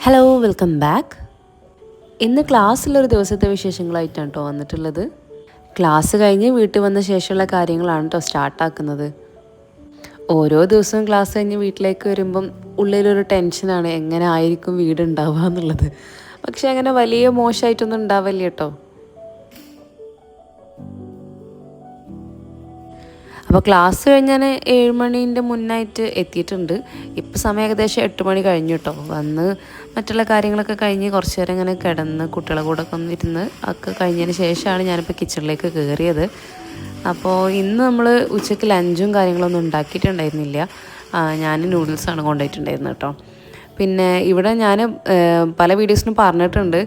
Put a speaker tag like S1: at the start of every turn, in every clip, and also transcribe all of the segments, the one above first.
S1: Hello welcome back. ഇന്ന് ക്ലാസ്സിലൊരു ദിവസത്തെ വിശേഷങ്ങളായിട്ടാണ് കേട്ടോ വന്നിട്ടുള്ളത്. ക്ലാസ് കഴിഞ്ഞ് വീട്ടിൽ വന്ന ശേഷമുള്ള കാര്യങ്ങളാണ് കേട്ടോ സ്റ്റാർട്ടാക്കുന്നത്. ഓരോ ദിവസവും ക്ലാസ് കഴിഞ്ഞ് വീട്ടിലേക്ക് വരുമ്പം ഉള്ളിലൊരു ടെൻഷനാണ്, എങ്ങനെ ആയിരിക്കും വീടുണ്ടാവുക എന്നുള്ളത്. പക്ഷെ അങ്ങനെ വലിയ മോശമായിട്ടൊന്നും ഉണ്ടാവില്ല കേട്ടോ. അപ്പോൾ ക്ലാസ് കഴിഞ്ഞാൽ 7 മണീൻ്റെ മുന്നായിട്ട് എത്തിയിട്ടുണ്ട്. ഇപ്പോൾ സമയം ഏകദേശം 8 മണി കഴിഞ്ഞു കേട്ടോ. വന്ന് മറ്റുള്ള കാര്യങ്ങളൊക്കെ കഴിഞ്ഞ് കുറച്ച് നേരം ഇങ്ങനെ കിടന്ന് കുട്ടികളെ കൂടെ ഒക്കെ ഒന്ന് ഇരുന്ന് ഒക്കെ കഴിഞ്ഞതിന് ശേഷമാണ് ഞാനിപ്പോൾ കിച്ചണിലേക്ക് കയറിയത്. അപ്പോൾ ഇന്ന് നമ്മൾ ഉച്ചയ്ക്ക് ലഞ്ചും കാര്യങ്ങളൊന്നും ഉണ്ടാക്കിയിട്ടുണ്ടായിരുന്നില്ല. ഞാൻ നൂഡിൽസാണ് കൊണ്ടുപോയിട്ടുണ്ടായിരുന്നത് കേട്ടോ. പിന്നെ ഇവിടെ ഞാൻ പല വീഡിയോസിനും പറഞ്ഞിട്ടുണ്ട്,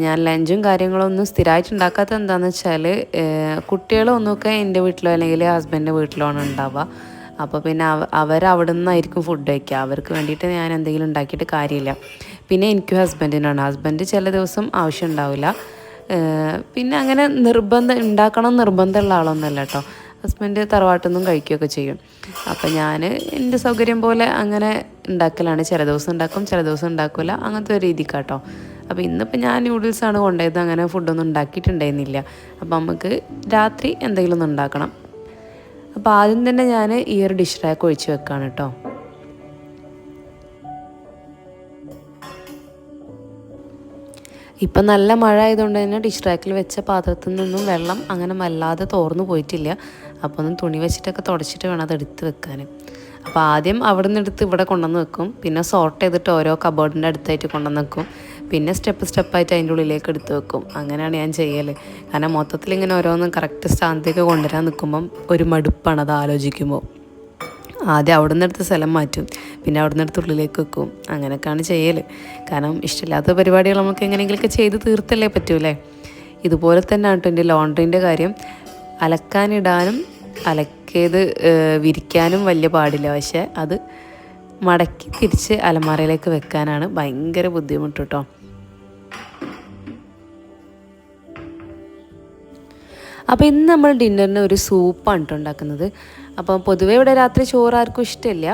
S1: ഞാൻ ലഞ്ചും കാര്യങ്ങളൊന്നും സ്ഥിരമായിട്ട് ഉണ്ടാക്കാത്തത് എന്താണെന്ന് വെച്ചാൽ കുട്ടികളൊന്നൊക്കെ എൻ്റെ വീട്ടിലോ അല്ലെങ്കിൽ ഹസ്ബൻഡിൻ്റെ വീട്ടിലോ ആണ് ഉണ്ടാവുക. അപ്പോൾ പിന്നെ അവരവിടെ നിന്നായിരിക്കും ഫുഡ് കഴിക്കുക. അവർക്ക് വേണ്ടിയിട്ട് ഞാൻ എന്തെങ്കിലും ഉണ്ടാക്കിയിട്ട് കാര്യമില്ല. പിന്നെ എനിക്കും ഹസ്ബൻഡ് ചില ദിവസം ആവശ്യം ഉണ്ടാവില്ല. പിന്നെ അങ്ങനെ നിർബന്ധമുള്ള ആളൊന്നുമല്ല കേട്ടോ. ഹസ്ബൻഡ് തറവാട്ടിൽ നിന്നും കഴിക്കുകയൊക്കെ ചെയ്യും. അപ്പം ഞാൻ എൻ്റെ സൗകര്യം പോലെ അങ്ങനെ ഉണ്ടാക്കലാണ്. ചില ദിവസം ഉണ്ടാക്കും, ചില ദിവസം ഉണ്ടാക്കില്ല, അങ്ങനത്തെ ഒരു രീതിക്കാട്ടോ. അപ്പോൾ ഇന്നിപ്പോൾ ഞാൻ നൂഡിൽസാണ് കൊണ്ടുപോയത്. അങ്ങനെ ഫുഡൊന്നും ഉണ്ടാക്കിയിട്ടുണ്ടായിരുന്നില്ല. അപ്പം നമുക്ക് രാത്രി എന്തെങ്കിലും ഒന്ന് ഉണ്ടാക്കണം. അപ്പോൾ ആദ്യം തന്നെ ഞാൻ ഈ ഒരു ഡിഷ് റാക്ക് ഒഴിച്ച് വെക്കുകയാണ് കേട്ടോ. ഇപ്പം നല്ല മഴ ആയതുകൊണ്ട് തന്നെ ഡിഷ് റാക്കിൽ വെച്ച പാത്രത്തിൽ നിന്നും വെള്ളം അങ്ങനെ വല്ലാതെ തോർന്നു പോയിട്ടില്ല. അപ്പോൾ ഒന്ന് തുണി വെച്ചിട്ടൊക്കെ തുടച്ചിട്ട് വേണം അത് എടുത്ത് വെക്കാൻ. അപ്പോൾ ആദ്യം അവിടെ നിന്ന് എടുത്ത് ഇവിടെ കൊണ്ടുവന്ന് വെക്കും. പിന്നെ സോർട്ട് ചെയ്തിട്ട് ഓരോ കബോർഡിൻ്റെ അടുത്തായിട്ട് കൊണ്ടുവന്ന് വെക്കും. പിന്നെ സ്റ്റെപ്പായിട്ട് അതിൻ്റെ ഉള്ളിലേക്ക് എടുത്ത് വെക്കും. അങ്ങനെയാണ് ഞാൻ ചെയ്യൽ. കാരണം മൊത്തത്തിൽ ഇങ്ങനെ ഓരോന്നും കറക്റ്റ് സ്ഥാനത്തേക്ക് കൊണ്ടുവരാൻ നിൽക്കുമ്പം ഒരു മടുപ്പാണ് അത് ആലോചിക്കുമ്പോൾ. ആദ്യം അവിടെ നിന്ന് എടുത്ത് സ്ഥലം മാറ്റും, പിന്നെ അവിടെ നിന്ന് എടുത്ത് ഉള്ളിലേക്ക് വെക്കും. അങ്ങനെയൊക്കെയാണ് ചെയ്യൽ. കാരണം ഇഷ്ടമില്ലാത്ത പരിപാടികൾ നമുക്ക് എങ്ങനെയെങ്കിലുമൊക്കെ ചെയ്ത് തീർത്തല്ലേ പറ്റൂലേ. ഇതുപോലെ തന്നെ കേട്ടോ എൻ്റെ ലോണ്ട്രീൻ്റെ കാര്യം. അലക്കാനിടാനും അലക്കിയത് വിരിക്കാനും വലിയ പാടില്ല. പക്ഷേ അത് മടക്കി തിരിച്ച് അലമാരയിലേക്ക് വെക്കാനാണ് ഭയങ്കര ബുദ്ധിമുട്ട് കേട്ടോ. അപ്പോൾ ഇന്ന് നമ്മൾ ഡിന്നറിന് ഒരു സൂപ്പാണ് കേട്ടോ ഉണ്ടാക്കുന്നത്. അപ്പോൾ പൊതുവേ ഇവിടെ രാത്രി ചോറ് ആർക്കും ഇഷ്ടമില്ല.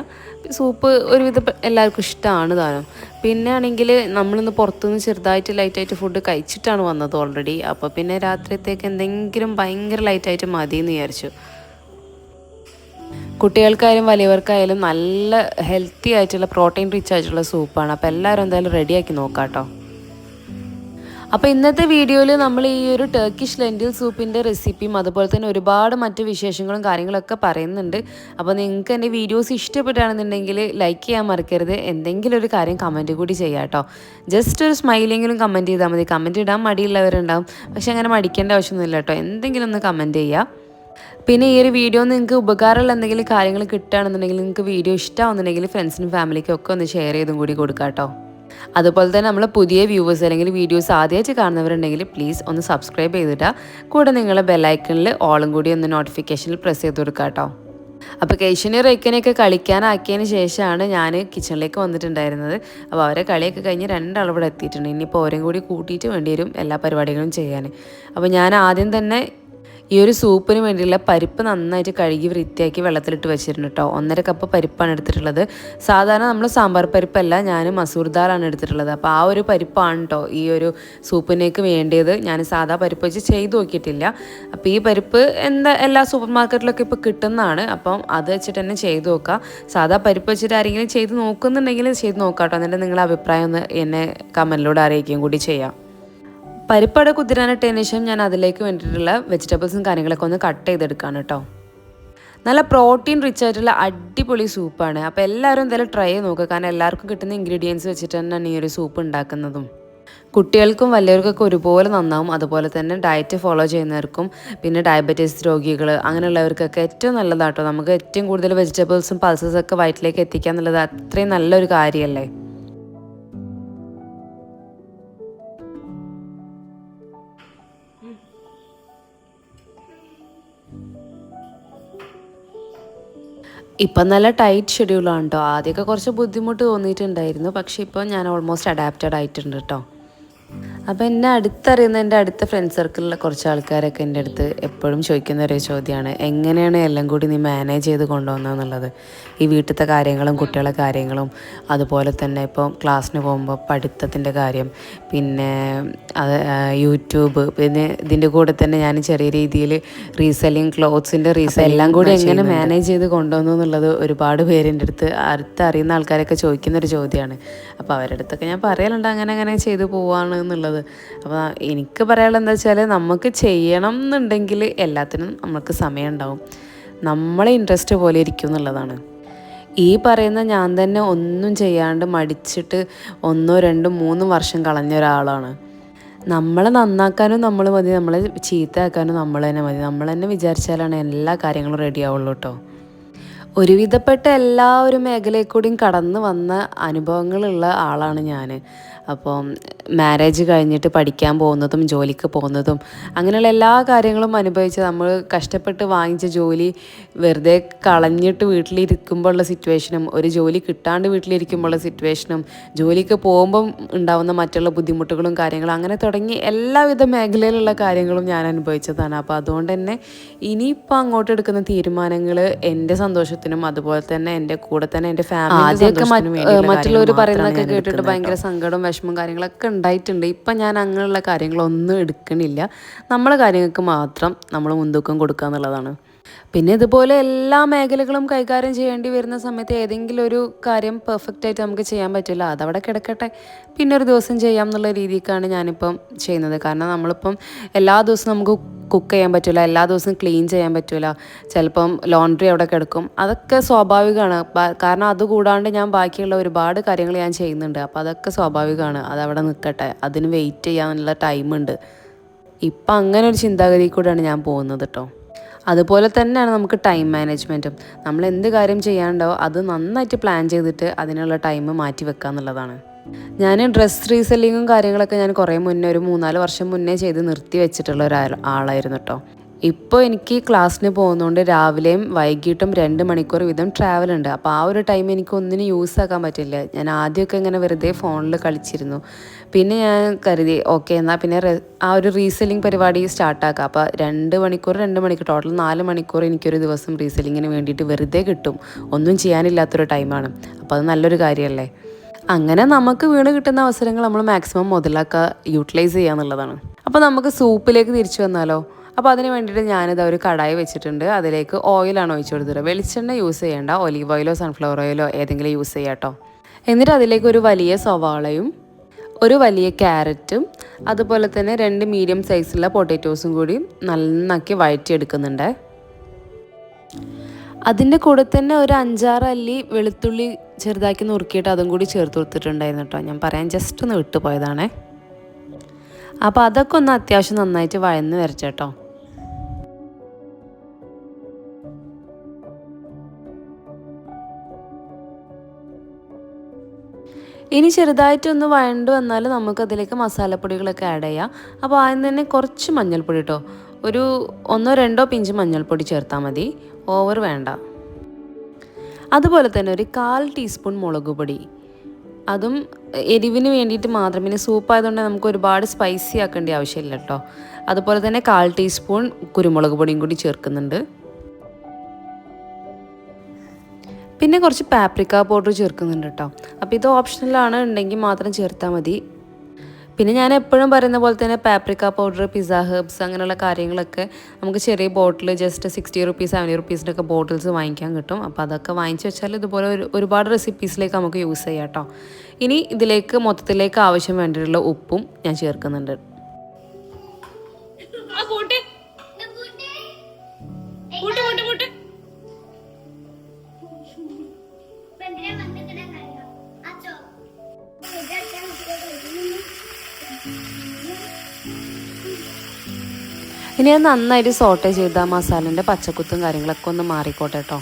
S1: സൂപ്പ് ഒരുവിധം എല്ലാവർക്കും ഇഷ്ടമാണ് താനും. പിന്നെ ആണെങ്കിൽ നമ്മളിന്ന് പുറത്തുനിന്ന് ചെറുതായിട്ട് ലൈറ്റായിട്ട് ഫുഡ് കഴിച്ചിട്ടാണ് വന്നത് ഓൾറെഡി. അപ്പോൾ പിന്നെ രാത്രിയത്തേക്ക് എന്തെങ്കിലും ഭയങ്കര ലൈറ്റായിട്ട് മതിയെന്ന് വിചാരിച്ചു. കുട്ടികൾക്കായാലും വലിയവർക്കായാലും നല്ല ഹെൽത്തി ആയിട്ടുള്ള പ്രോട്ടീൻ റിച്ച് ആയിട്ടുള്ള സൂപ്പാണ്. അപ്പോൾ എല്ലാവരും എന്തായാലും റെഡിയാക്കി നോക്കാം കേട്ടോ. അപ്പോൾ ഇന്നത്തെ വീഡിയോയിൽ നമ്മൾ ഈ ഒരു ടർക്കിഷ് ലെൻറ്റിൽ സൂപ്പിൻ്റെ റെസിപ്പിയും അതുപോലെ തന്നെ ഒരുപാട് മറ്റ് വിശേഷങ്ങളും കാര്യങ്ങളൊക്കെ പറയുന്നുണ്ട്. അപ്പോൾ നിങ്ങൾക്ക് എൻ്റെ വീഡിയോസ് ഇഷ്ടപ്പെടുകയാണെന്നുണ്ടെങ്കിൽ ലൈക്ക് ചെയ്യാൻ മറക്കരുത്. എന്തെങ്കിലും ഒരു കാര്യം കമൻറ്റ് കൂടി ചെയ്യാം കേട്ടോ. ജസ്റ്റ് ഒരു സ്മൈലെങ്കിലും കമൻറ്റ് ചെയ്താൽ മതി. കമൻറ്റ് ഇടാൻ മടിയുള്ളവരുണ്ടാവും, പക്ഷെ അങ്ങനെ മടിക്കേണ്ട ആവശ്യമൊന്നുമില്ല കേട്ടോ. എന്തെങ്കിലും ഒന്ന് കമൻറ്റ് ചെയ്യുക. പിന്നെ ഈ ഒരു വീഡിയോ നിങ്ങൾക്ക് ഉപകാരമുള്ള എന്തെങ്കിലും കാര്യങ്ങൾ കിട്ടുകയാണെന്നുണ്ടെങ്കിൽ, നിങ്ങൾക്ക് വീഡിയോ ഇഷ്ടമാവുന്നുണ്ടെങ്കിൽ ഫ്രണ്ട്സിനും ഫാമിലിക്കും ഒക്കെ ഒന്ന് ഷെയർ ചെയ്തും കൂടി കൊടുക്കാം കേട്ടോ. അതുപോലെ തന്നെ നമ്മൾ പുതിയ വ്യൂവേഴ്സ് അല്ലെങ്കിൽ വീഡിയോസ് ആദ്യമായിട്ട് കാണുന്നവരുണ്ടെങ്കിൽ പ്ലീസ് ഒന്ന് സബ്സ്ക്രൈബ് ചെയ്തിട്ടാ. കൂടെ നിങ്ങളെ ബെല്ലൈക്കണിൽ ഓളും കൂടി ഒന്ന് നോട്ടിഫിക്കേഷനിൽ പ്രസ് ചെയ്ത് കൊടുക്കുക കേട്ടോ. അപ്പോൾ കേശിനെ റേക്കനെയൊക്കെ കളിക്കാനാക്കിയതിന് ശേഷമാണ് ഞാൻ കിച്ചണിലേക്ക് വന്നിട്ടുണ്ടായിരുന്നത്. അപ്പോൾ അവരെ കളിയൊക്കെ കഴിഞ്ഞ് രണ്ടാളിവിടെ എത്തിയിട്ടുണ്ട്. ഇനിയിപ്പോൾ ഓരോ കൂടി കൂട്ടിയിട്ട് വേണ്ടി വരും എല്ലാ പരിപാടികളും ചെയ്യാൻ. അപ്പോൾ ഞാൻ ആദ്യം തന്നെ ഈ ഒരു സൂപ്പിന് വേണ്ടിയുള്ള പരിപ്പ് നന്നായിട്ട് കഴുകി വൃത്തിയാക്കി വെള്ളത്തിലിട്ട് വെച്ചിട്ടുണ്ട് കേട്ടോ. 1.5 കപ്പ് പരിപ്പാണ് എടുത്തിട്ടുള്ളത്. സാധാരണ നമ്മൾ സാമ്പാർ പരിപ്പല്ല, ഞാൻ മസൂർ ദാലാണ് എടുത്തിട്ടുള്ളത്. അപ്പോൾ ആ ഒരു പരിപ്പാണ് കേട്ടോ ഈ ഒരു സൂപ്പിനേക്ക് വേണ്ടിയത്. ഞാൻ സാധാ പരിപ്പ് വെച്ച് ചെയ്ത് നോക്കിയിട്ടില്ല. അപ്പോൾ ഈ പരിപ്പ് എല്ലാ സൂപ്പർ മാർക്കറ്റിലൊക്കെ ഇപ്പോൾ കിട്ടുന്നതാണ്. അപ്പം അത് വെച്ചിട്ട് തന്നെ ചെയ്ത് നോക്കുക. സാധാ പരിപ്പ് വെച്ചിട്ട് ആരെങ്കിലും ചെയ്ത് നോക്കുന്നുണ്ടെങ്കിൽ ചെയ്ത് നോക്കാം കേട്ടോ. എന്നിട്ട് നിങ്ങളുടെ അഭിപ്രായം ഒന്ന് എന്നെ കമൻറ്റിലൂടെ അറിയിക്കുകയും കൂടി ചെയ്യാം. പരിപ്പട കുതിരാനിട്ടതിന് ശേഷം ഞാൻ അതിലേക്ക് വേണ്ടിയിട്ടുള്ള വെജിറ്റബിൾസും കാര്യങ്ങളൊക്കെ ഒന്ന് കട്ട് ചെയ്തെടുക്കുകയാണ് കേട്ടോ. നല്ല പ്രോട്ടീൻ റിച്ച് ആയിട്ടുള്ള അടിപൊളി സൂപ്പാണ്. അപ്പോൾ എല്ലാവരും എന്തായാലും ട്രൈ ചെയ്ത് നോക്കുക. കാരണം എല്ലാവർക്കും കിട്ടുന്ന ഇൻഗ്രീഡിയൻസ് വെച്ചിട്ട് തന്നെയാണ് ഈ ഒരു സൂപ്പ് ഉണ്ടാക്കുന്നതും. കുട്ടികൾക്കും വലിയവർക്കൊക്കെ ഒരുപോലെ നന്നാവും. അതുപോലെ തന്നെ ഡയറ്റ് ഫോളോ ചെയ്യുന്നവർക്കും പിന്നെ ഡയബറ്റീസ് രോഗികൾ അങ്ങനെയുള്ളവർക്കൊക്കെ ഏറ്റവും നല്ലതാട്ടോ. നമുക്ക് ഏറ്റവും കൂടുതൽ വെജിറ്റബിൾസും പൾസസും ഒക്കെ വയറ്റിലേക്ക് എത്തിക്കുക എന്നുള്ളത് അത്രയും നല്ലൊരു കാര്യമല്ലേ. ഇപ്പം നല്ല ടൈറ്റ് ഷെഡ്യൂളാണ് കേട്ടോ. ആദ്യമൊക്കെ കുറച്ച് ബുദ്ധിമുട്ട് തോന്നിയിട്ടുണ്ടായിരുന്നു, പക്ഷേ ഇപ്പോൾ ഞാൻ ഓൾമോസ്റ്റ് അഡാപ്റ്റഡ് ആയിട്ടുണ്ട് കേട്ടോ. അപ്പോൾ എന്നെ അടുത്തറിയുന്ന എൻ്റെ അടുത്ത ഫ്രണ്ട് സർക്കിളിലെ കുറച്ച് ആൾക്കാരൊക്കെ എൻ്റെ അടുത്ത് എപ്പോഴും ചോദിക്കുന്ന ഒരു ചോദ്യമാണ്, എങ്ങനെയാണ് എല്ലാം കൂടി നീ മാനേജ് ചെയ്ത് കൊണ്ടുവന്നതെന്നുള്ളത്. ഈ വീട്ടിലത്തെ കാര്യങ്ങളും കുട്ടികളുടെ കാര്യങ്ങളും അതുപോലെ തന്നെ ഇപ്പോൾ ക്ലാസ്സിന് പോകുമ്പോൾ പഠിത്തത്തിൻ്റെ കാര്യം, പിന്നെ അത് യൂട്യൂബ്, പിന്നെ ഇതിൻ്റെ കൂടെ തന്നെ ഞാൻ ചെറിയ രീതിയിൽ റീസെല്ലിങ്, ക്ലോത്ത്സിൻ്റെ എല്ലാം കൂടി എങ്ങനെ മാനേജ് ചെയ്ത് കൊണ്ടുവന്നു എന്നുള്ളത് ഒരുപാട് പേരെൻ്റെ അടുത്തറിയുന്ന ആൾക്കാരൊക്കെ ചോദിക്കുന്നൊരു ചോദ്യമാണ്. അപ്പോൾ അവരുടെ അടുത്തൊക്കെ ഞാൻ പറയലുണ്ട് അങ്ങനെ ചെയ്തു പോവാണ് എന്നുള്ളത്. അപ്പോൾ എനിക്ക് പറയാനുള്ളത് എന്താ വെച്ചാൽ, നമുക്ക് ചെയ്യണം എന്നുണ്ടെങ്കിൽ എല്ലാത്തിനും നമുക്ക് സമയം ഉണ്ടാവും, നമ്മളെ ഇൻട്രസ്റ്റ് പോലെ ഇരിക്കും എന്നുള്ളതാണ്. ഈ പറയുന്ന ഞാൻ തന്നെ ഒന്നും ചെയ്യാണ്ട് മടിച്ചിട്ട് 1, 2, 3 വർഷം കളഞ്ഞ ഒരാളാണ്. നമ്മളെ നന്നാക്കാനും നമ്മൾ മതി, നമ്മളെ ചീത്തയാക്കാനും നമ്മൾ തന്നെ മതി. നമ്മൾ തന്നെ വിചാരിച്ചാലാണ് എല്ലാ കാര്യങ്ങളും റെഡി ആവുള്ളൂ കേട്ടോ. ഒരുവിധപ്പെട്ട എല്ലാ ഒരു മേഖലയിൽ കൂടിയും കടന്നു വന്ന അനുഭവങ്ങളുള്ള ആളാണ് ഞാൻ. അപ്പം മാരേജ് കഴിഞ്ഞിട്ട് പഠിക്കാൻ പോകുന്നതും ജോലിക്ക് പോകുന്നതും അങ്ങനെയുള്ള എല്ലാ കാര്യങ്ങളും അനുഭവിച്ച്, നമ്മൾ കഷ്ടപ്പെട്ട് വാങ്ങിച്ച ജോലി വെറുതെ കളഞ്ഞിട്ട് വീട്ടിലിരിക്കുമ്പോഴുള്ള സിറ്റുവേഷനും, ഒരു ജോലി കിട്ടാണ്ട് വീട്ടിലിരിക്കുമ്പോഴുള്ള സിറ്റുവേഷനും, ജോലിക്ക് പോകുമ്പം ഉണ്ടാകുന്ന മറ്റുള്ള ബുദ്ധിമുട്ടുകളും കാര്യങ്ങളും, അങ്ങനെ തുടങ്ങി എല്ലാവിധ മേഖലയിലുള്ള കാര്യങ്ങളും ഞാൻ അനുഭവിച്ചതാണ്. അപ്പോൾ അതുകൊണ്ട് തന്നെ ഇനിയിപ്പോൾ അങ്ങോട്ട് എടുക്കുന്ന തീരുമാനങ്ങൾ എൻ്റെ സന്തോഷത്തിനും അതുപോലെ തന്നെ എൻ്റെ കൂടെ തന്നെ എൻ്റെ ഫാമിലി മറ്റുള്ളവർ പറയുന്നതൊക്കെ കേട്ടിട്ട് ഭയങ്കര സങ്കടവും വിഷമവും കാര്യങ്ങളൊക്കെ ഉണ്ടായിട്ടുണ്ട്. ഇപ്പം ഞാൻ അങ്ങനെയുള്ള കാര്യങ്ങളൊന്നും എടുക്കണില്ല. നമ്മളെ കാര്യങ്ങൾക്ക് മാത്രം നമ്മൾ മുൻതൂക്കം കൊടുക്കുക എന്നുള്ളതാണ്. പിന്നെ ഇതുപോലെ എല്ലാ മേഖലകളും കൈകാര്യം ചെയ്യേണ്ടി വരുന്ന സമയത്ത് ഏതെങ്കിലും ഒരു കാര്യം പെർഫെക്റ്റായിട്ട് നമുക്ക് ചെയ്യാൻ പറ്റില്ല, അതവിടെ കിടക്കട്ടെ, പിന്നെ ഒരു ദിവസം ചെയ്യാം എന്നുള്ള രീതിക്കാണ് ഞാനിപ്പം ചെയ്യുന്നത്. കാരണം നമ്മളിപ്പം എല്ലാ ദിവസവും നമുക്ക് കുക്ക് ചെയ്യാൻ പറ്റില്ല, എല്ലാ ദിവസവും ക്ലീൻ ചെയ്യാൻ പറ്റില്ല, ചിലപ്പം ലോണ്ട്രി അവിടെ കിടക്കും, അതൊക്കെ സ്വാഭാവികമാണ്. കാരണം അതുകൂടാണ്ട് ഞാൻ ബാക്കിയുള്ള ഒരുപാട് കാര്യങ്ങൾ ഞാൻ ചെയ്യുന്നുണ്ട്. അപ്പോൾ അതൊക്കെ സ്വാഭാവികമാണ്, അതവിടെ നിൽക്കട്ടെ, അതിന് വെയിറ്റ് ചെയ്യാനുള്ള ടൈമുണ്ട്. ഇപ്പം അങ്ങനെ ഒരു ചിന്താഗതി കൂടെയാണ് ഞാൻ പോകുന്നത് കേട്ടോ. അതുപോലെ തന്നെയാണ് നമുക്ക് ടൈം മാനേജ്മെൻറ്റും. നമ്മൾ എന്ത് കാര്യം ചെയ്യാനുണ്ടോ അത് നന്നായിട്ട് പ്ലാൻ ചെയ്തിട്ട് അതിനുള്ള ടൈം മാറ്റി വെക്കുക എന്നുള്ളതാണ്. ഞാൻ ഡ്രസ് റീസെല്ലിങ്ങും കാര്യങ്ങളൊക്കെ ഞാൻ കുറേ മുന്നേ, ഒരു 3-4 വർഷം മുന്നേ ചെയ്ത് നിർത്തി വെച്ചിട്ടുള്ള ഒരാളായിരുന്നു കേട്ടോ. ഇപ്പോൾ എനിക്ക് ക്ലാസ്സിന് പോകുന്നതുകൊണ്ട് രാവിലെയും വൈകിട്ടും 2 മണിക്കൂർ വീതം ട്രാവൽ ഉണ്ട്. അപ്പോൾ ആ ഒരു ടൈം എനിക്ക് ഒന്നിനും യൂസ് ആക്കാൻ പറ്റില്ല. ഞാൻ ആദ്യമൊക്കെ ഇങ്ങനെ വെറുതെ ഫോണിൽ കളിച്ചിരുന്നു. പിന്നെ ഞാൻ കരുതി ഓക്കെ എന്നാൽ പിന്നെ ആ ഒരു റീസെല്ലിംഗ് പരിപാടി സ്റ്റാർട്ടാക്കാം. അപ്പോൾ 2 മണിക്കൂർ ടോട്ടൽ 4 മണിക്കൂർ എനിക്കൊരു ദിവസം റീസെല്ലിങ്ങിന് വേണ്ടിയിട്ട് വെറുതെ കിട്ടും. ഒന്നും ചെയ്യാനില്ലാത്തൊരു ടൈമാണ്. അപ്പോൾ അത് നല്ലൊരു കാര്യമല്ലേ. അങ്ങനെ നമുക്ക് വീണ് കിട്ടുന്ന അവസരങ്ങൾ നമ്മൾ മാക്സിമം മുതലാക്കുക, യൂട്ടിലൈസ് ചെയ്യുക എന്നുള്ളതാണ്. അപ്പോൾ നമുക്ക് സൂപ്പിലേക്ക് തിരിച്ചു വന്നാലോ. അപ്പോൾ അതിന് വേണ്ടിയിട്ട് ഞാനിത് ഒരു കടായി വെച്ചിട്ടുണ്ട്. അതിലേക്ക് ഓയിലാണ് ഒഴിച്ചു കൊടുത്തത്. വെളിച്ചെണ്ണ യൂസ് ചെയ്യേണ്ട, ഒലീവ് ഓയിലോ സൺഫ്ലവർ ഓയിലോ ഏതെങ്കിലും യൂസ് ചെയ്യാം കേട്ടോ. എന്നിട്ട് അതിലേക്ക് ഒരു വലിയ സവാളയും ഒരു വലിയ ക്യാരറ്റും അതുപോലെ തന്നെ 2 മീഡിയം സൈസുള്ള പൊട്ടാറ്റോസും കൂടി നന്നാക്കി വഴറ്റിയെടുക്കുന്നുണ്ട്. അതിൻ്റെ കൂടെ തന്നെ ഒരു 5-6 അല്ലി വെളുത്തുള്ളി ചെറുതാക്കി നുറുക്കിയിട്ട് അതും കൂടി ചേർത്ത് കൊടുത്തിട്ടുണ്ടായിരുന്നു കേട്ടോ. ഞാൻ പറയാൻ ജസ്റ്റ് ഒന്ന് വിട്ടുപോയതാണേ. അപ്പോൾ അതൊക്കെ ഒന്ന് അത്യാവശ്യം നന്നായിട്ട് വഴന്ന് വരച്ചേട്ടോ. ഇനി ചെറുതായിട്ടൊന്ന് വഴണ്ട് വന്നാൽ നമുക്കതിലേക്ക് മസാലപ്പൊടികളൊക്കെ ആഡ് ചെയ്യാം. അപ്പോൾ ആദ്യം തന്നെ കുറച്ച് മഞ്ഞൾപ്പൊടി കേട്ടോ, ഒരു 1-2 പിഞ്ച് മഞ്ഞൾപ്പൊടി ചേർത്താൽ മതി, ഓവർ വേണ്ട. അതുപോലെ തന്നെ ഒരു 1/4 ടീസ്പൂൺ മുളക് പൊടി, അതും എരിവിന് വേണ്ടിയിട്ട് മാത്രം. പിന്നെ സൂപ്പായതുകൊണ്ട് നമുക്ക് ഒരുപാട് സ്പൈസി ആക്കേണ്ട ആവശ്യമില്ല കേട്ടോ. അതുപോലെ തന്നെ 1/4 ടീസ്പൂൺ കുരുമുളക് പൊടിയും കൂടി ചേർക്കുന്നുണ്ട്. പിന്നെ കുറച്ച് പാപ്രിക്ക പൗഡർ ചേർക്കുന്നുണ്ട് കേട്ടോ. അപ്പോൾ ഇത് ഓപ്ഷണലാണ്, ഉണ്ടെങ്കിൽ മാത്രം ചേർത്താൽ മതി. പിന്നെ ഞാൻ എപ്പോഴും പറയുന്ന പോലെ തന്നെ പാപ്രിക്ക പൗഡർ, പിസ്സ ഹെർബ്സ് അങ്ങനെയുള്ള കാര്യങ്ങളൊക്കെ നമുക്ക് ചെറിയ ബോട്ടിൽ ജസ്റ്റ് 60 റുപ്പീസ് 70 റുപ്പീസിൻ്റെയൊക്കെ ബോട്ടിൽസ് വാങ്ങിക്കാൻ കിട്ടും. അപ്പോൾ അതൊക്കെ വാങ്ങിച്ച് വെച്ചാൽ ഇതുപോലെ ഒരുപാട് റെസിപ്പീസിലേക്ക് നമുക്ക് യൂസ് ചെയ്യാം കേട്ടോ. ഇനി ഇതിലേക്ക് മൊത്തത്തിലേക്ക് ആവശ്യം വേണ്ടിയിട്ടുള്ള ഉപ്പും ഞാൻ ചേർക്കുന്നുണ്ട്. ഇനി അത് നന്നായിട്ട് സോട്ടേ ചെയ്ത് ആ മസാലേൻ്റെ പച്ചക്കുത്തും കാര്യങ്ങളൊക്കെ ഒന്ന് മാറിക്കോട്ടെ കേട്ടോ.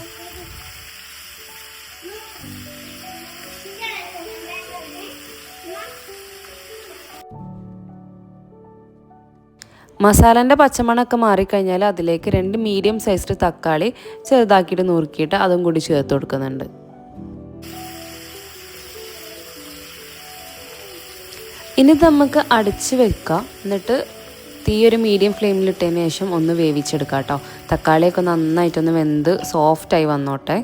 S1: മസാലേൻ്റെ പച്ചമണമൊക്കെ മാറിക്കഴിഞ്ഞാൽ അതിലേക്ക് 2 മീഡിയം സൈസിൽ തക്കാളി ചെറുതാക്കിയിട്ട് നുറുക്കിയിട്ട് അതും കൂടി ചേർത്ത് കൊടുക്കുന്നുണ്ട്. ഇനി നമുക്ക് അടച്ച് വെക്കാം. എന്നിട്ട് തീ ഒരു മീഡിയം ഫ്ലെയിമിലിട്ടതിന് ശേഷം ഒന്ന് വേവിച്ചെടുക്കാം കേട്ടോ. തക്കാളിയൊക്കെ നന്നായിട്ടൊന്ന് വെന്ത് സോഫ്റ്റായി വന്നോട്ടെ.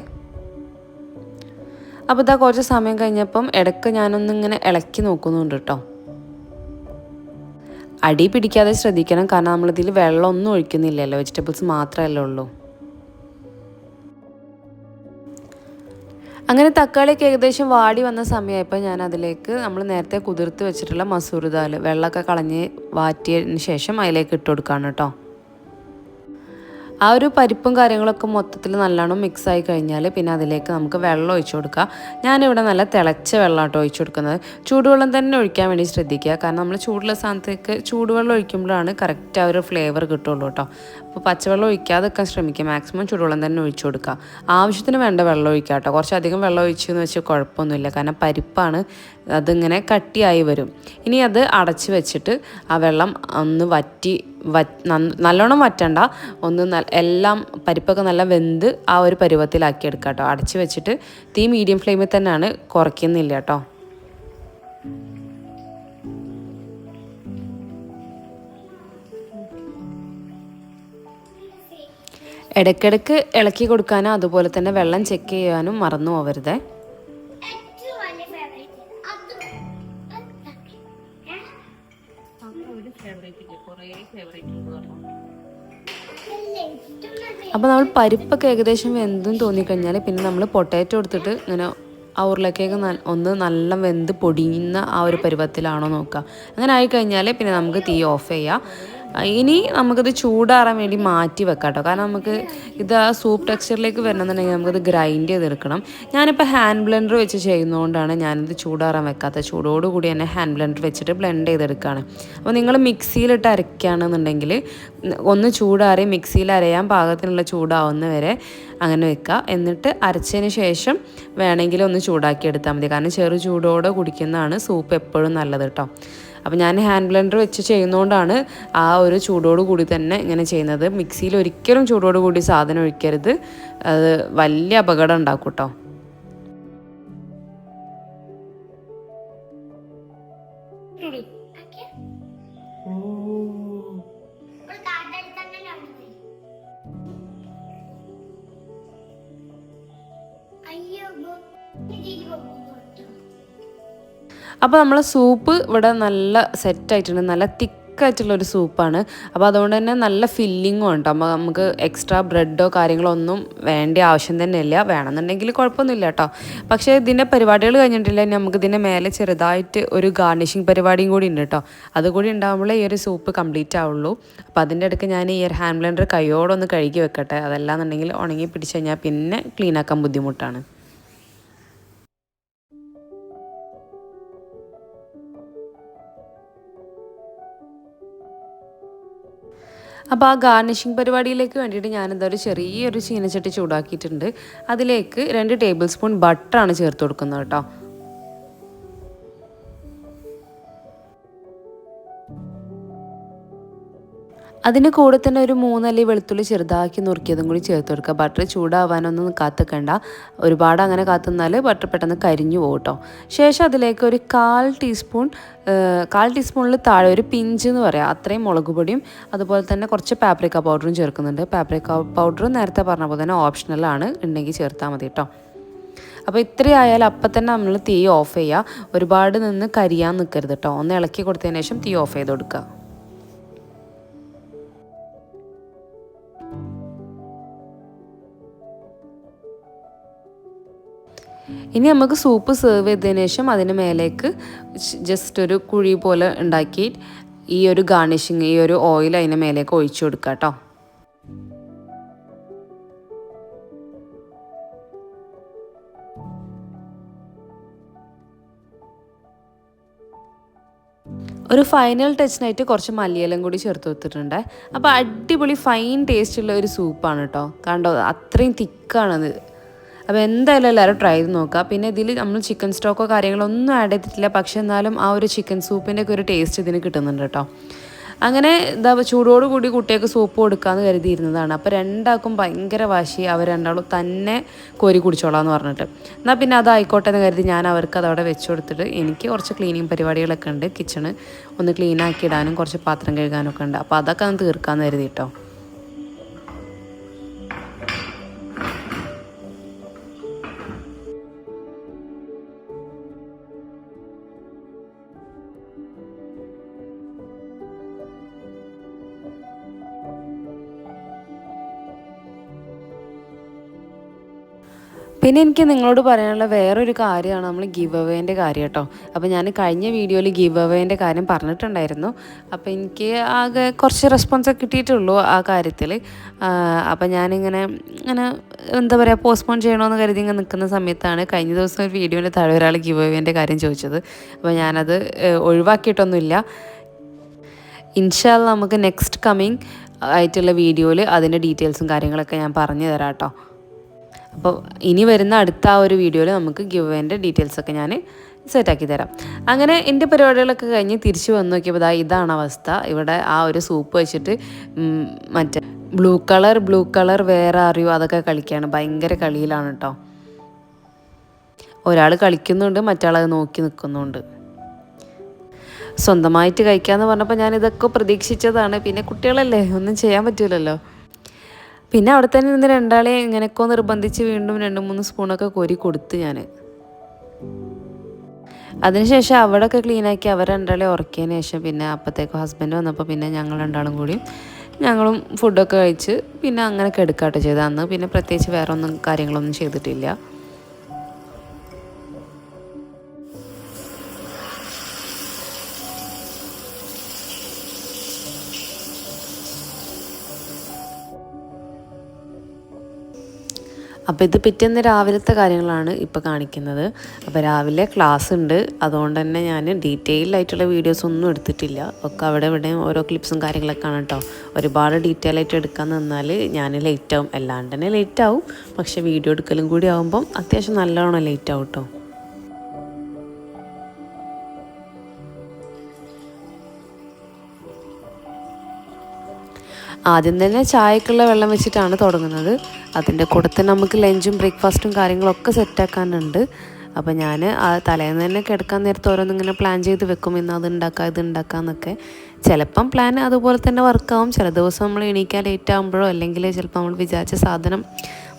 S1: അപ്പോൾ ഇതാ കുറച്ച് സമയം കഴിഞ്ഞപ്പം ഇടയ്ക്ക് ഞാനൊന്നിങ്ങനെ ഇളക്കി നോക്കുന്നുണ്ട് കേട്ടോ. അടി പിടിക്കാതെ ശ്രദ്ധിക്കണം, കാരണം നമ്മളിതിൽ വെള്ളമൊന്നും ഒഴിക്കുന്നില്ലല്ലോ, വെജിറ്റബിൾസ് മാത്രമല്ലേ ഉള്ളൂ. അങ്ങനെ തക്കാളിയൊക്കെ ഏകദേശം വാടി വന്ന സമയമായപ്പോൾ ഞാൻ അതിലേക്ക് നമ്മൾ നേരത്തെ കുതിർത്ത് വെച്ചിട്ടുള്ള മസൂർ ദാൽ വെള്ളമൊക്കെ കളഞ്ഞ് വാറ്റിയതിന് ശേഷം അതിലേക്ക് ഇട്ട് കൊടുക്കുകയാണ് കേട്ടോ. ആ ഒരു പരിപ്പും കാര്യങ്ങളൊക്കെ മൊത്തത്തിൽ നല്ലോണം മിക്സായി കഴിഞ്ഞാൽ പിന്നെ അതിലേക്ക് നമുക്ക് വെള്ളം ഒഴിച്ചു കൊടുക്കുക. ഞാനിവിടെ നല്ല തിളച്ച വെള്ളമാട്ടോ ഒഴിച്ചു കൊടുക്കുന്നത്. ചൂടുവെള്ളം തന്നെ ഒഴിക്കാൻ വേണ്ടി ശ്രദ്ധിക്കുക, കാരണം നമ്മൾ ചൂടുള്ള സ്ഥാനത്തേക്ക് ചൂടുവെള്ളം ഒഴിക്കുമ്പോഴാണ് കറക്റ്റ് ആ ഒരു ഫ്ലേവർ കിട്ടുള്ളൂ കേട്ടോ. അപ്പോൾ പച്ചവെള്ളം ഒഴിക്കാതെക്കാൻ ശ്രമിക്കുക, മാക്സിമം ചൂടുവെള്ളം തന്നെ ഒഴിച്ചു കൊടുക്കുക. ആവശ്യത്തിന് വേണ്ട വെള്ളം ഒഴിക്കുക കേട്ടോ. കുറച്ചധികം വെള്ളം ഒഴിച്ചു എന്ന് വെച്ചാൽ കുഴപ്പമൊന്നുമില്ല, കാരണം പരിപ്പാണ്, അതിങ്ങനെ കട്ടിയായി വരും. ഇനി അത് അടച്ച് വെച്ചിട്ട് ആ വെള്ളം ഒന്ന് നല്ലോണം വറ്റണ്ട, ഒന്ന് എല്ലാം പരിപ്പൊക്കെ നല്ല വെന്ത് ആ ഒരു പരുവത്തിലാക്കി എടുക്കുക കേട്ടോ. അടച്ച് വെച്ചിട്ട് തീ മീഡിയം ഫ്ലെയിമിൽ തന്നെയാണ്, കുറയ്ക്കുന്നില്ല കേട്ടോ. ഇടയ്ക്കിടയ്ക്ക് ഇളക്കി കൊടുക്കാനും അതുപോലെ തന്നെ വെള്ളം ചെക്ക് ചെയ്യാനും മറന്നു പോകരുത്. അപ്പോൾ നമ്മൾ പരിപ്പൊക്കെ ഏകദേശം വെന്തും തോന്നിക്കഴിഞ്ഞാൽ പിന്നെ നമ്മൾ പൊട്ടാറ്റോ എടുത്തിട്ട് ഇങ്ങനെ ആ ഉരുളക്കേക്ക് ഒന്ന് നല്ല വെന്ത് പൊടിയുന്ന ആ ഒരു പരുവത്തിലാണോ നോക്കുക. അങ്ങനെ ആയിക്കഴിഞ്ഞാൽ പിന്നെ നമുക്ക് തീ ഓഫ് ചെയ്യാം. ഇനി നമുക്കത് ചൂടാറാൻ വേണ്ടി മാറ്റി വെക്കാം കേട്ടോ, കാരണം നമുക്ക് ഇത് ആ സൂപ്പ് ടെക്സ്ചറിലേക്ക് വരണമെന്നുണ്ടെങ്കിൽ നമുക്കത് ഗ്രൈൻഡ് ചെയ്തെടുക്കണം. ഞാനിപ്പോൾ ഹാൻഡ് ബ്ലെൻഡർ വെച്ച് ചെയ്യുന്നതുകൊണ്ടാണ് ഞാനിത് ചൂടാറാൻ വെക്കാത്തത്. ചൂടോടുകൂടി തന്നെ ഹാൻഡ് ബ്ലെൻഡർ വെച്ചിട്ട് ബ്ലെൻഡ് ചെയ്തെടുക്കുകയാണ്. അപ്പോൾ നിങ്ങൾ മിക്സിയിലിട്ട് അരയ്ക്കുകയാണെന്നുണ്ടെങ്കിൽ ഒന്ന് ചൂടാറി മിക്സിയിൽ അരയാൻ പാകത്തിനുള്ള ചൂടാവുന്ന വരെ അങ്ങനെ വെക്കുക. എന്നിട്ട് അരച്ചതിന് ശേഷം വേണമെങ്കിൽ ഒന്ന് ചൂടാക്കി എടുത്താൽ മതി, കാരണം ചെറു ചൂടോടെ കുടിക്കുന്നതാണ് സൂപ്പ് എപ്പോഴും നല്ലത് കേട്ടോ. അപ്പോൾ ഞാൻ ഹാൻഡ് ബ്ലെൻഡർ വെച്ച് ചെയ്യുന്നതുകൊണ്ടാണ് ആ ഒരു ചൂടോട് കൂടി തന്നെ ഇങ്ങനെ ചെയ്യുന്നത്. മിക്സിയിൽ ഒരിക്കലും ചൂടോട് കൂടി സാധനം ഒഴിക്കരുത്, അത് വലിയ അപകടം ഉണ്ടാക്കും കേട്ടോ. അപ്പോൾ നമ്മളെ സൂപ്പ് ഇവിടെ നല്ല സെറ്റായിട്ടുണ്ട്, നല്ല തിക്കായിട്ടുള്ളൊരു സൂപ്പാണ്. അപ്പോൾ അതുകൊണ്ട് തന്നെ നല്ല ഫില്ലിങ്ങും ഉണ്ട്. അപ്പോൾ നമുക്ക് എക്സ്ട്രാ ബ്രെഡോ കാര്യങ്ങളോ ഒന്നും വേണ്ട ആവശ്യം തന്നെ ഇല്ല. വേണമെന്നുണ്ടെങ്കിൽ കുഴപ്പമൊന്നുമില്ല കേട്ടോ. പക്ഷേ ഇതിൻ്റെ പരിപാടികൾ കഴിഞ്ഞിട്ടില്ല, നമുക്ക് ഇതിൻ്റെ മേലെ ചെറുതായിട്ട് ഒരു ഗാർണിഷിങ് പരിപാടിയും കൂടി ഉണ്ട് കേട്ടോ. അതുകൂടി ഉണ്ടാകുമ്പോഴേ ഈ ഒരു സൂപ്പ് കംപ്ലീറ്റ് ആവുള്ളൂ. അപ്പോൾ അതിൻ്റെ ഇടയ്ക്ക് ഞാൻ ഈ ഒരു ഹാൻഡ് ബ്ലെൻഡർ കൈയോടൊന്ന് കഴുകി വെക്കട്ടെ, അതല്ലാന്നുണ്ടെങ്കിൽ ഉണങ്ങി പിടിച്ച് കഴിഞ്ഞാൽ പിന്നെ ക്ലീനാക്കാൻ ബുദ്ധിമുട്ടാണ്. അപ്പോൾ ആ ഗാർണിഷിങ് പരിപാടിയിലേക്ക് വേണ്ടിയിട്ട് ഞാനെന്താ ഒരു ചെറിയൊരു ചീനച്ചട്ടി ചൂടാക്കിയിട്ടുണ്ട്. അതിലേക്ക് 2 ടേബിൾ സ്പൂൺ ബട്ടറാണ് ചേർത്ത് കൊടുക്കുന്നത് കേട്ടോ. അതിന് കൂടെ തന്നെ ഒരു 3 അല്ലി വെളുത്തുള്ളി ചെറുതാക്കി നുറുക്കിയതും കൂടി ചേർത്ത് കൊടുക്കുക. ബട്ടർ ചൂടാവാനൊന്നും കാത്തുക്കണ്ട, ഒരുപാട് അങ്ങനെ കാത്തുനിന്നാൽ ബട്ടർ പെട്ടെന്ന് കരിഞ്ഞു പോകും കേട്ടോ. ശേഷം അതിലേക്ക് ഒരു 1/4 ടീസ്പൂണിൽ താഴെ ഒരു പിഞ്ച് എന്ന് പറയാം അത്രയും മുളക് പൊടിയും അതുപോലെ തന്നെ കുറച്ച് പാപ്രിക്ക പൗഡറും ചേർക്കുന്നുണ്ട്. പാപ്രിക്ക പൗഡർ നേരത്തെ പറഞ്ഞ പോലെ തന്നെ ഓപ്ഷണലാണ്, ഉണ്ടെങ്കിൽ ചേർത്താൽ മതി കേട്ടോ. അപ്പോൾ ഇത്രയായാൽ അപ്പം തന്നെ നമ്മൾ തീ ഓഫ് ചെയ്യുക. ഒരുപാട് നിന്ന് കരിയാൻ നിൽക്കരുത് കേട്ടോ. ഒന്ന് ഇളക്കി കൊടുത്തതിന് ശേഷം തീ ഓഫ് ചെയ്ത് കൊടുക്കുക. ഇനി നമുക്ക് സൂപ്പ് സെർവ് ചെയ്തതിന് ശേഷം അതിന് മേലേക്ക് ജസ്റ്റ് ഒരു കുഴി പോലെ ഉണ്ടാക്കി ഈ ഒരു ഗാർണിഷിങ്, ഈ ഒരു ഓയിൽ അതിന് മേലേക്ക് ഒഴിച്ചു കൊടുക്കുക കേട്ടോ. ഒരു ഫൈനൽ ടച്ചിനായിട്ട് കുറച്ച് മല്ലിയിലും കൂടി ചേർത്ത് കൊടുത്തിട്ടുണ്ട്. അപ്പോൾ അടിപൊളി ഫൈൻ ടേസ്റ്റുള്ള ഒരു സൂപ്പാണ് കേട്ടോ. കണ്ടോ, അത്രയും തിക്കാണത്. അപ്പോൾ എന്തായാലും എല്ലാവരും ട്രൈ ചെയ്ത് നോക്കുക. പിന്നെ ഇതിൽ നമ്മൾ ചിക്കൻ സ്റ്റോക്കോ കാര്യങ്ങളോ ഒന്നും ആഡ് ചെയ്തിട്ടില്ല, പക്ഷെ എന്നാലും ആ ഒരു ചിക്കൻ സൂപ്പിൻ്റെ ഒക്കെ ഒരു ടേസ്റ്റ് ഇതിന് കിട്ടുന്നുണ്ട് കേട്ടോ. അങ്ങനെ എന്താ ചൂടോട് കൂടി കുട്ടികൾക്ക് സൂപ്പ് കൊടുക്കാമെന്ന് കരുതിയിരുന്നതാണ്. അപ്പോൾ രണ്ടാൾക്കും ഭയങ്കര വാശി, അവർ രണ്ടാളും തന്നെ കോരി കുടിച്ചോളാം പറഞ്ഞിട്ട്. എന്നാൽ പിന്നെ അതായിക്കോട്ടെ എന്ന് കരുതി ഞാൻ അവർക്ക് അതവിടെ വെച്ച് കൊടുത്തിട്ട് എനിക്ക് കുറച്ച് ക്ലീനിങ് പരിപാടികളൊക്കെ ഉണ്ട്. കിച്ചണ് ഒന്ന് ക്ലീനാക്കി ഇടാനും കുറച്ച് പാത്രം കഴുകാനൊക്കെ ഉണ്ട്. അപ്പോൾ അതൊക്കെ ഒന്ന് തീർക്കാമെന്ന് കരുതി കേട്ടോ. പിന്നെ എനിക്ക് നിങ്ങളോട് പറയാനുള്ള വേറൊരു കാര്യമാണ് നമ്മൾ ഗിവ് അവേൻ്റെ കാര്യം കേട്ടോ. അപ്പോൾ ഞാൻ കഴിഞ്ഞ വീഡിയോയിൽ ഗിവ് അവേൻ്റെ കാര്യം പറഞ്ഞിട്ടുണ്ടായിരുന്നു. അപ്പോൾ എനിക്ക് ആകെ കുറച്ച് റെസ്പോൺസൊക്കെ കിട്ടിയിട്ടുള്ളൂ ആ കാര്യത്തിൽ. അപ്പോൾ ഞാനിങ്ങനെ എന്താ പറയുക, പോസ്റ്റ്പോൺ ചെയ്യണമെന്ന് കരുതി ഇങ്ങനെ നിൽക്കുന്ന സമയത്താണ് കഴിഞ്ഞ ദിവസം ഒരു വീഡിയോൻ്റെ താഴെ ഒരാൾ ഗിവ് അവേൻ്റെ കാര്യം ചോദിച്ചത്. അപ്പോൾ ഞാനത് ഒഴിവാക്കിയിട്ടൊന്നുമില്ല. ഇൻഷാ അല്ലാഹ് നമുക്ക് നെക്സ്റ്റ് കമ്മിങ് ആയിട്ടുള്ള വീഡിയോയിൽ അതിൻ്റെ ഡീറ്റെയിൽസും കാര്യങ്ങളൊക്കെ ഞാൻ പറഞ്ഞു തരാം കേട്ടോ. അപ്പോൾ ഇനി വരുന്ന അടുത്ത ആ ഒരു വീഡിയോയിൽ നമുക്ക് ഗിവ് അവേൻ്റെ ഡീറ്റെയിൽസൊക്കെ ഞാൻ സെറ്റാക്കി തരാം. അങ്ങനെ എൻ്റെ പരിപാടികളൊക്കെ കഴിഞ്ഞ് തിരിച്ച് വന്ന് നോക്കിയപ്പോൾ ഇതാണ് അവസ്ഥ. ഇവിടെ ആ ഒരു സൂപ്പ് വെച്ചിട്ട് മറ്റേ ബ്ലൂ കളർ വേറെ അറിയോ അതൊക്കെ കളിക്കുകയാണ്. ഭയങ്കര കളിയിലാണ് കേട്ടോ. ഒരാൾ കളിക്കുന്നുണ്ട്, മറ്റാളത് നോക്കി നിൽക്കുന്നുണ്ട്. സ്വന്തമായിട്ട് കഴിക്കാമെന്ന് പറഞ്ഞപ്പോൾ ഞാൻ ഇതൊക്കെ പ്രതീക്ഷിച്ചതാണ്. പിന്നെ കുട്ടികളല്ലേ, ഒന്നും ചെയ്യാൻ പറ്റില്ലല്ലോ. പിന്നെ അവിടെ തന്നെ നിന്ന് രണ്ടാളെ ഇങ്ങനെയൊക്കെ നിർബന്ധിച്ച് വീണ്ടും 2-3 സ്പൂണൊക്കെ കോരി കൊടുത്ത് ഞാൻ. അതിനുശേഷം അവിടെയൊക്കെ ക്ലീനാക്കി അവർ രണ്ടാളെ ഉറക്കിയതിന് ശേഷം പിന്നെ അപ്പോഴത്തേക്കും ഹസ്ബൻഡ് വന്നപ്പോൾ പിന്നെ ഞങ്ങൾ രണ്ടാളും കൂടി ഞങ്ങളും ഫുഡൊക്കെ കഴിച്ച് പിന്നെ അങ്ങനെ കിടക്കാട്ടോ ചെയ്തത്. അന്ന് പിന്നെ പ്രത്യേകിച്ച് വേറെ ഒന്നും കാര്യങ്ങളൊന്നും ചെയ്തിട്ടില്ല. അപ്പോൾ ഇത് പിറ്റേന്ന് രാവിലത്തെ കാര്യങ്ങളാണ് ഇപ്പോൾ കാണിക്കുന്നത്. അപ്പോൾ രാവിലെ ക്ലാസ് ഉണ്ട്, അതുകൊണ്ട് തന്നെ ഞാൻ ഡീറ്റെയിൽ ആയിട്ടുള്ള വീഡിയോസ് ഒന്നും എടുത്തിട്ടില്ല. ഒക്കെ അവിടെ ഇവിടെയും ഓരോ ക്ലിപ്സും കാര്യങ്ങളൊക്കെ ആണ് കേട്ടോ. ഒരുപാട് ഡീറ്റെയിൽ ആയിട്ട് എടുക്കാൻ നിന്നാൽ ഞാൻ ലേറ്റ് ആവും, അല്ലാണ്ട് തന്നെ ലേറ്റ് ആവും. പക്ഷേ വീഡിയോ എടുക്കലും കൂടി ആകുമ്പം അത്യാവശ്യം നല്ലോണം ലേറ്റ് ആവും കേട്ടോ. ആദ്യം തന്നെ ചായക്കുള്ള വെള്ളം വെച്ചിട്ടാണ് തുടങ്ങുന്നത്. അതിൻ്റെ കൂടെ തന്നെ നമുക്ക് ലഞ്ചും ബ്രേക്ക്ഫാസ്റ്റും കാര്യങ്ങളൊക്കെ സെറ്റാക്കാനുണ്ട്. അപ്പോൾ ഞാൻ ആ തലേന്ന് തന്നെ കിടക്കാൻ നേരത്തെ ഓരോന്നിങ്ങനെ പ്ലാൻ ചെയ്ത് വെക്കും. ഇന്ന് അത് ഉണ്ടാക്കാം ഇത് ഉണ്ടാക്കാമെന്നൊക്കെ. ചിലപ്പം പ്ലാൻ അതുപോലെ തന്നെ വർക്കാവും. ചില ദിവസം നമ്മൾ എണീക്കാൻ ലേറ്റ് ആകുമ്പോഴോ അല്ലെങ്കിൽ ചിലപ്പോൾ നമ്മൾ വിചാരിച്ച സാധനം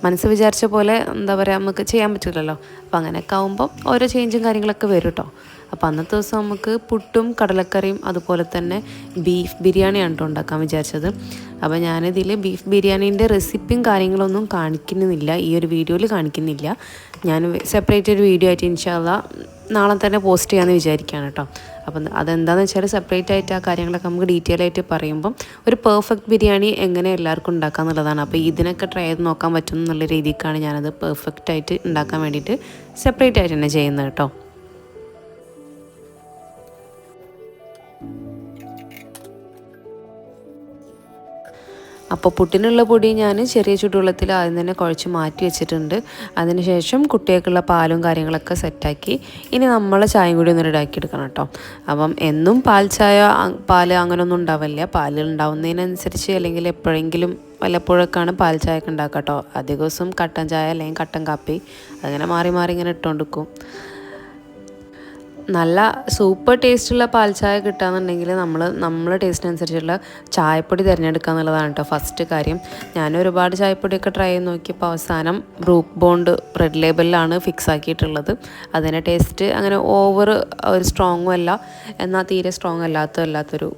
S1: മനസ്സ് വിചാരിച്ച പോലെ എന്താ പറയുക നമുക്ക് ചെയ്യാൻ പറ്റില്ലല്ലോ. അപ്പോൾ അങ്ങനെയൊക്കെ ആകുമ്പം ഓരോ ചേഞ്ചും കാര്യങ്ങളൊക്കെ വരും കേട്ടോ. അപ്പോൾ അന്നത്തെ ദിവസം നമുക്ക് പുട്ടും കടലക്കറിയും അതുപോലെ തന്നെ ബീഫ് ബിരിയാണിയാണ് കേട്ടോ ഉണ്ടാക്കാൻ വിചാരിച്ചത്. അപ്പോൾ ഞാനിതിൽ ബീഫ് ബിരിയാണീൻ്റെ റെസിപ്പിയും കാര്യങ്ങളൊന്നും കാണിക്കുന്നില്ല, ഈ ഒരു വീഡിയോയിൽ കാണിക്കുന്നില്ല. ഞാൻ സെപ്പറേറ്റ് ഒരു വീഡിയോ ആയിട്ട് ഇൻഷാ അല്ലാഹ് നാളെ തന്നെ പോസ്റ്റ് ചെയ്യാമെന്ന് വിചാരിക്കുകയാണ് കേട്ടോ. അപ്പം അതെന്താണെന്ന് വെച്ചാൽ സെപ്പറേറ്റ് ആയിട്ട് ആ കാര്യങ്ങളൊക്കെ നമുക്ക് ഡീറ്റെയിൽ ആയിട്ട് പറയുമ്പം ഒരു പെർഫെക്റ്റ് ബിരിയാണി എങ്ങനെ എല്ലാവർക്കും ഉണ്ടാക്കുക എന്നുള്ളതാണ്. അപ്പോൾ ഇതിനൊക്കെ ട്രൈ ചെയ്ത് നോക്കാൻ പറ്റും എന്നുള്ള രീതിക്കാണ് ഞാനത് പെർഫെക്റ്റ് ആയിട്ട് ഉണ്ടാക്കാൻ വേണ്ടിയിട്ട് സെപ്പറേറ്റ് ആയിട്ട് തന്നെ ചെയ്യുന്നത് കേട്ടോ. അപ്പോൾ പുട്ടിനുള്ള പൊടി ഞാൻ ചെറിയ ചൂടുവെള്ളത്തിൽ ആദ്യം തന്നെ കുഴച്ച് മാറ്റി വെച്ചിട്ടുണ്ട്. അതിനുശേഷം കുട്ടികൾക്കുള്ള പാലും കാര്യങ്ങളൊക്കെ സെറ്റാക്കി ഇനി നമ്മൾ ചായയും കൂടി ഒന്ന് റെഡിയാക്കി എടുക്കണം കേട്ടോ. അപ്പം എന്നും പാൽ അങ്ങനെയൊന്നും ഉണ്ടാവില്ല. പാൽ ഉണ്ടാവുന്നതിനനുസരിച്ച് അല്ലെങ്കിൽ എപ്പോഴെങ്കിലും വല്ലപ്പോഴൊക്കെയാണ് പാൽ ചായ ഒക്കെ ഉണ്ടാക്കുക കേട്ടോ. അധിക ദിവസം കട്ടൻ ചായ അല്ലെങ്കിൽ കട്ടൻ കാപ്പി അങ്ങനെ മാറി മാറി ഇങ്ങനെ ഇട്ടുകൊണ്ടിരിക്കും. നല്ല സൂപ്പർ ടേസ്റ്റുള്ള പാൽ ചായ കിട്ടുകയെന്നുണ്ടെങ്കിൽ നമ്മളെ ടേസ്റ്റിനനുസരിച്ചുള്ള ചായപ്പൊടി തിരഞ്ഞെടുക്കുക എന്നുള്ളതാണ് കേട്ടോ ഫസ്റ്റ് കാര്യം. ഞാൻ ഒരുപാട് ചായപ്പൊടിയൊക്കെ ട്രൈ ചെയ്ത് നോക്കിയപ്പോൾ അവസാനം ബ്രൂക്ക് ബോണ്ട് റെഡ് ലേബലിലാണ് ഫിക്സ് ആക്കിയിട്ടുള്ളത്. അതിൻ്റെ ടേസ്റ്റ് അങ്ങനെ ഒരു സ്ട്രോങ്ങും അല്ല, എന്നാൽ തീരെ സ്ട്രോങ് അല്ലാത്തൊരു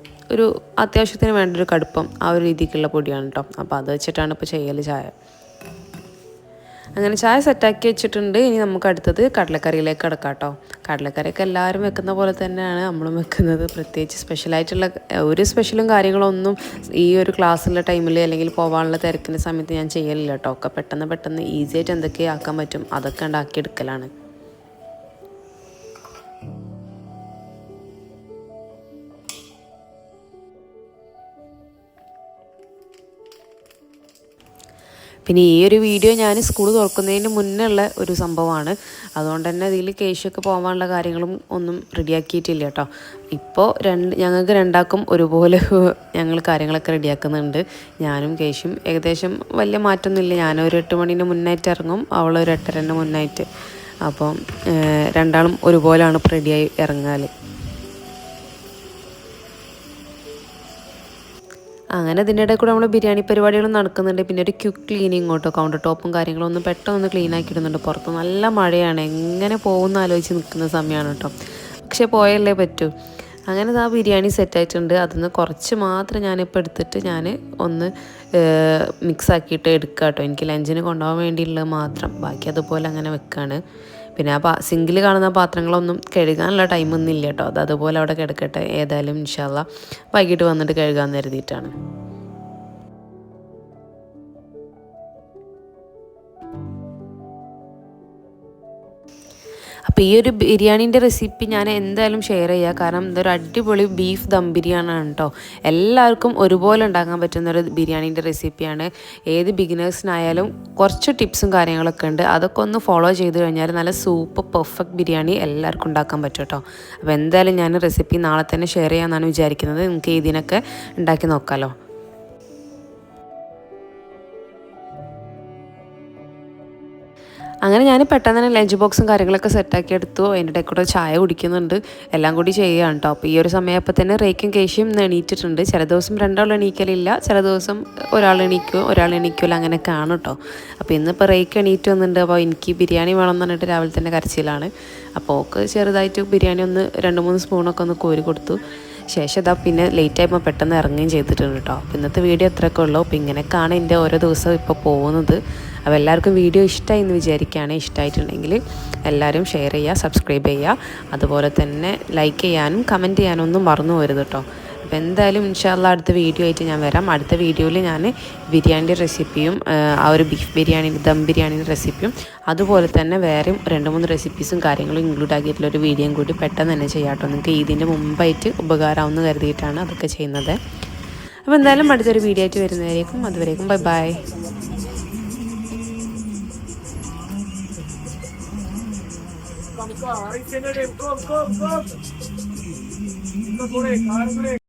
S1: അത്യാവശ്യത്തിന് വേണ്ടൊരു കടുപ്പം ആ ഒരു രീതിക്കുള്ള പൊടിയാണ് കേട്ടോ. അപ്പോൾ അത് വെച്ചിട്ടാണ് ഇപ്പോൾ ചെയ്യൽ ചായ. അങ്ങനെ ചായ സെറ്റാക്കി വെച്ചിട്ടുണ്ട്. ഇനി നമുക്ക് അടുത്തത് കടലക്കറിയിലേക്ക് കിടക്കാം കേട്ടോ. കടലക്കറിയൊക്കെ എല്ലാവരും വെക്കുന്ന പോലെ തന്നെയാണ് നമ്മളും വെക്കുന്നത്. പ്രത്യേകിച്ച് സ്പെഷ്യലായിട്ടുള്ള ഒരു സ്പെഷ്യലും കാര്യങ്ങളൊന്നും ഈ ഒരു ക്ലാസ്സുള്ള ടൈമിൽ അല്ലെങ്കിൽ പോകാനുള്ള തിരക്കിൻ്റെ സമയത്ത് ഞാൻ ചെയ്യലില്ല കേട്ടോ. ഒക്കെ പെട്ടെന്ന് ഈസി ആയിട്ട് എന്തൊക്കെ ആക്കാൻ പറ്റും അതൊക്കെ ഉണ്ടാക്കിയെടുക്കലാണ്. പിന്നെ ഈ ഒരു വീഡിയോ ഞാൻ സ്കൂൾ തുറക്കുന്നതിന് മുന്നേ ഉള്ള ഒരു സംഭവമാണ്. അതുകൊണ്ട് തന്നെ ഇതിൽ കേശൊക്കെ പോകാനുള്ള കാര്യങ്ങളും ഒന്നും റെഡിയാക്കിയിട്ടില്ല കേട്ടോ. ഇപ്പോൾ ഞങ്ങൾക്ക് രണ്ടാക്കും ഒരുപോലെ ഞങ്ങൾ കാര്യങ്ങളൊക്കെ റെഡിയാക്കുന്നുണ്ട്. ഞാനും കേശും ഏകദേശം വലിയ മാറ്റമൊന്നുമില്ല. ഞാനൊരു 8 മണീൻ്റെ മുന്നായിട്ട് ഇറങ്ങും, അവളൊരു 8:30 മുന്നായിട്ട്. അപ്പം രണ്ടാളും ഒരുപോലെയാണ് ഇപ്പോൾ റെഡിയായി ഇറങ്ങാൽ. അങ്ങനെ ഇതിൻ്റെ ഇടയിൽ കൂടെ നമ്മൾ ബിരിയാണി പരിപാടികളും നടക്കുന്നുണ്ട്. പിന്നെ ഒരു ക്വിക്ക് ക്ലീനിങ് കേട്ടോ, കൗണ്ടർ ടോപ്പും കാര്യങ്ങളും ഒന്ന് പെട്ടെന്ന് ക്ലീൻ ആക്കി ഇടുന്നുണ്ട്. പുറത്ത് നല്ല മഴയാണ്, എങ്ങനെ പോകുമെന്ന് ആലോചിച്ച് നിൽക്കുന്ന സമയമാണ് കേട്ടോ. പക്ഷേ പോയല്ലേ പറ്റൂ. അങ്ങനെ ആ ബിരിയാണി സെറ്റായിട്ടുണ്ട്. അതിൽ കുറച്ച് മാത്രം ഞാനിപ്പോൾ എടുത്തിട്ട് ഞാൻ ഒന്ന് മിക്സ് ആക്കിയിട്ട് എടുക്കുക കേട്ടോ. എനിക്ക് ലഞ്ചിന് കൊണ്ടുപോകാൻ വേണ്ടിയുള്ളത് മാത്രം, ബാക്കി അതുപോലെ അങ്ങനെ വെക്കുകയാണ്. പിന്നെ ആ സിങ്കിൽ കാണുന്ന പാത്രങ്ങളൊന്നും കഴുകാനുള്ള ടൈമൊന്നും ഇല്ല കേട്ടോ. അത് അതുപോലെ അവിടെ കിടക്കട്ടെ. ഏതായാലും ഇൻഷാ അല്ലാ വൈകിട്ട് വന്നിട്ട് കഴുകാമെന്ന് കരുതിയിട്ടാണ്. അപ്പോൾ ഈ ഒരു ബിരിയാണീൻ്റെ റെസിപ്പി ഞാൻ എന്തായാലും ഷെയർ ചെയ്യുക. കാരണം ഇതൊരു അടിപൊളി ബീഫ് ദം ബിരിയാണിയാണ് കേട്ടോ. എല്ലാവർക്കും ഒരുപോലെ ഉണ്ടാക്കാൻ പറ്റുന്നൊരു ബിരിയാണീൻ്റെ റെസിപ്പിയാണ്. ഏത് ബിഗിനേഴ്സിനായാലും കുറച്ച് ടിപ്സും കാര്യങ്ങളൊക്കെ ഉണ്ട്. അതൊക്കെ ഒന്ന് ഫോളോ ചെയ്ത് കഴിഞ്ഞാൽ നല്ല സൂപ്പർ പെർഫെക്റ്റ് ബിരിയാണി എല്ലാവർക്കും ഉണ്ടാക്കാൻ പറ്റും കേട്ടോ. അപ്പോൾ എന്തായാലും ഞാൻ റെസിപ്പി നാളെ തന്നെ ഷെയർ ചെയ്യാമെന്നാണ് വിചാരിക്കുന്നത്. നിങ്ങൾക്ക് ഇതിനൊക്കെ ഉണ്ടാക്കി നോക്കാമല്ലോ. അങ്ങനെ ഞാൻ പെട്ടെന്ന് തന്നെ ലഞ്ച് ബോക്സും കാര്യങ്ങളൊക്കെ സെറ്റാക്കി എടുത്തു. അതിൻ്റെ ഇടയിൽ കൂടെ ചായ കുടിക്കുന്നുണ്ട്, എല്ലാം കൂടി ചെയ്യുകയാണ് കേട്ടോ. അപ്പോൾ ഈ ഒരു സമയപ്പോൾ തന്നെ റേക്കും കേശും എണീറ്റിട്ടുണ്ട്. ചില ദിവസം രണ്ടാൾ എണീക്കലില്ല, ചില ദിവസം ഒരാൾ എണീക്കും ഒരാൾ എണീക്കില്ല, അങ്ങനെയൊക്കെ ആണ് കേട്ടോ. അപ്പോൾ ഇന്നിപ്പോൾ റേക്ക് എണീറ്റ് വന്നിട്ടുണ്ട്. അപ്പോൾ എനിക്ക് ബിരിയാണി വേണം എന്ന് പറഞ്ഞിട്ട് രാവിലെ തന്നെ കരച്ചിലാണ്. അപ്പോൾ ഓക്ക് ചെറുതായിട്ട് ബിരിയാണി ഒന്ന് 2-3 സ്പൂണൊക്കെ ഒന്ന് കോരി കൊടുത്തു. ശേഷം ഇതാ പിന്നെ ലേറ്റായപ്പോൾ പെട്ടെന്ന് ഇറങ്ങുകയും ചെയ്തിട്ടുണ്ട് കേട്ടോ. അപ്പോൾ ഇന്നത്തെ വീഡിയോ അത്രയൊക്കെ ഉള്ളൂ. അപ്പോൾ ഇങ്ങനെയൊക്കെയാണ് എൻ്റെ ഓരോ ദിവസവും ഇപ്പോൾ പോകുന്നത്. അപ്പോൾ എല്ലാവർക്കും വീഡിയോ ഇഷ്ടമായി എന്ന് വിചാരിക്കുകയാണ്. ഇഷ്ടമായിട്ടുണ്ടെങ്കിൽ എല്ലാവരും ഷെയർ ചെയ്യുക, സബ്സ്ക്രൈബ് ചെയ്യുക, അതുപോലെ തന്നെ ലൈക്ക് ചെയ്യാനും കമൻറ്റ് ചെയ്യാനും ഒന്നും മറന്നു പോകരുത് കേട്ടോ. അപ്പോൾ എന്തായാലും ഇൻഷാ അല്ലാ അടുത്ത വീഡിയോ ആയിട്ട് ഞാൻ വരാം. അടുത്ത വീഡിയോയിൽ ഞാൻ ബിരിയാണിൻ്റെ റെസിപ്പിയും ആ ഒരു ബീഫ് ബിരിയാണി ദം ബിരിയാണിൻ്റെ റെസിപ്പിയും അതുപോലെ തന്നെ വേറെയും 2-3 റെസിപ്പീസും കാര്യങ്ങളും ഇൻക്ലൂഡ് ആക്കിയിട്ടുള്ളൊരു വീഡിയോയും കൂടി പെട്ടെന്ന് തന്നെ ചെയ്യാം കേട്ടോ. നിങ്ങൾക്ക് ഇതിൻ്റെ മുമ്പായിട്ട് ഉപകാരമാവുമെന്ന് കരുതിയിട്ടാണ് അതൊക്കെ ചെയ്യുന്നത്. അപ്പോൾ എന്തായാലും അടുത്തൊരു വീഡിയോ ആയിട്ട് വരുന്നതായിരിക്കും. അതുവരേക്കും bye bye. Come, come, come, come, come, come, come, come, come, come, come, come,